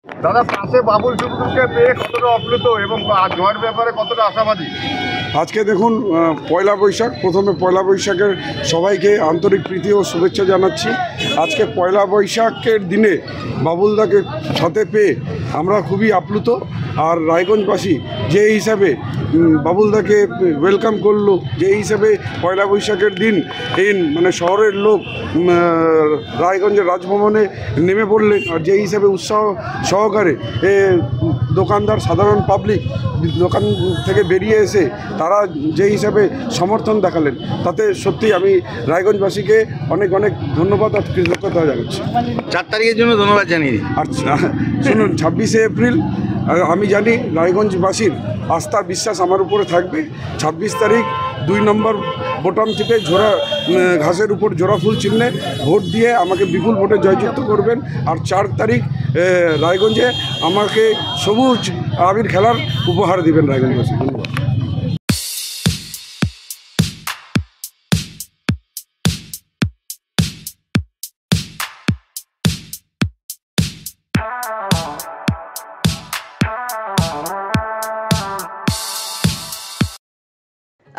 দাদা, পাশে বাবুল সুপ্রিমকে পেয়ে কতটা অপ্লুত এবং জয়ের ব্যাপারে কতটা আশাবাদী? আজকে দেখুন, পয়লা বৈশাখ, প্রথমে পয়লা বৈশাখের সবাইকে আন্তরিক প্রীতি ও শুভেচ্ছা জানাচ্ছি। আজকে পয়লা বৈশাখের দিনে বাবুলদাকে সাথে পেয়ে আমরা খুবই আপ্লুত। আর রায়গঞ্জবাসী যে হিসাবে বাবুলদাকে ওয়েলকাম করলো, যে হিসাবে পয়লা বৈশাখের দিন মানে শহরের লোক রায়গঞ্জের রাজভবনে নেমে পড়লেন, আর যে হিসাবে উৎসাহ সহকারে দোকানদার, সাধারণ পাবলিক দোকান থেকে বেরিয়ে এসে তারা যে হিসাবে সমর্থন দেখালেন, তাতে সত্যি আমি রায়গঞ্জবাসীকে অনেক অনেক ধন্যবাদ আর কৃতজ্ঞতা জানাচ্ছি। 4 তারিখের জন্য ধন্যবাদ জানিয়ে দিই। আর শুনুন, 26শে এপ্রিল আমি জানি রায়গঞ্জবাসীর আস্থা বিশ্বাস আমার উপরে থাকবে। 26 তারিখ 2 নম্বর বোতাম টিপে ঘাসের উপর জোড়া ফুল চিহ্নে ভোট দিয়ে আমাকে বিপুল ভোটে জয়যুক্ত করবেন। আর 4 তারিখ রায়গঞ্জে আমাকে সবুজ আবির খেলার উপহার দিবেন রায়গঞ্জবাসী। ধন্যবাদ।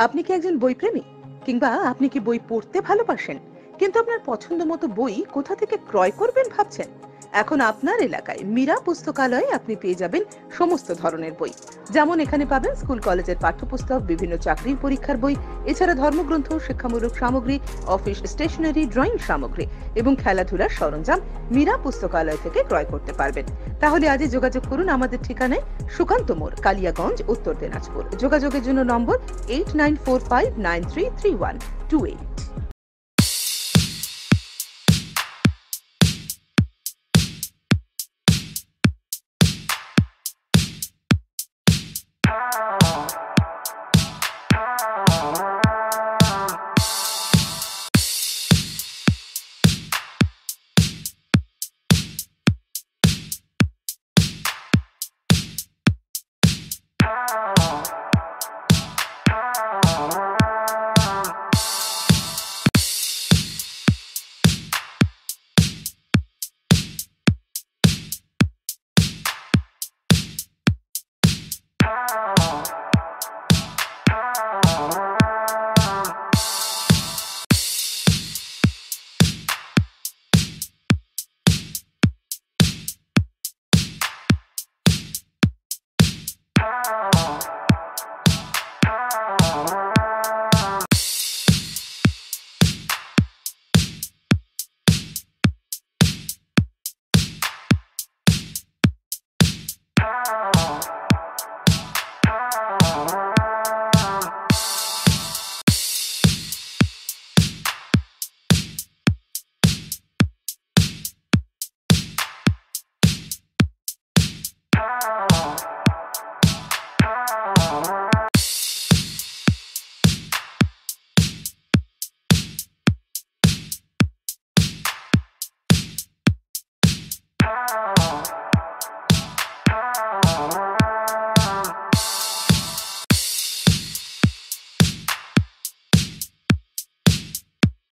আপনি কি একজন বই প্রেমী, কিংবা আপনি কি বই পড়তে ভালোবাসেন কিন্তু আপনার পছন্দ মতো বই কোথা থেকে ক্রয় করবেন ভাবছেন? এখন আপনার এলাকায় মীরা পুস্তকালয়ে আপনি পেয়ে যাবেন সমস্ত ধরনের বই। যেমন এখানে পাবেন স্কুল কলেজের পাঠ্যপুস্তক, বিভিন্ন চাকরির পরীক্ষার বই, এছাড়া ধর্মগ্রন্থ, শিক্ষামূলক সামগ্রী, অফিস স্টেশনারি, ড্রয়িং সামগ্রী এবং খেলাধুলার সরঞ্জাম মীরা পুস্তকালয় থেকে ক্রয় করতে পারবেন। তাহলে আজই যোগাযোগ করুন আমাদের ঠিকানায়, সুকান্ত মোড়, কালিয়াগঞ্জ, উত্তর দিনাজপুর। যোগাযোগের জন্য নম্বর 8945933128।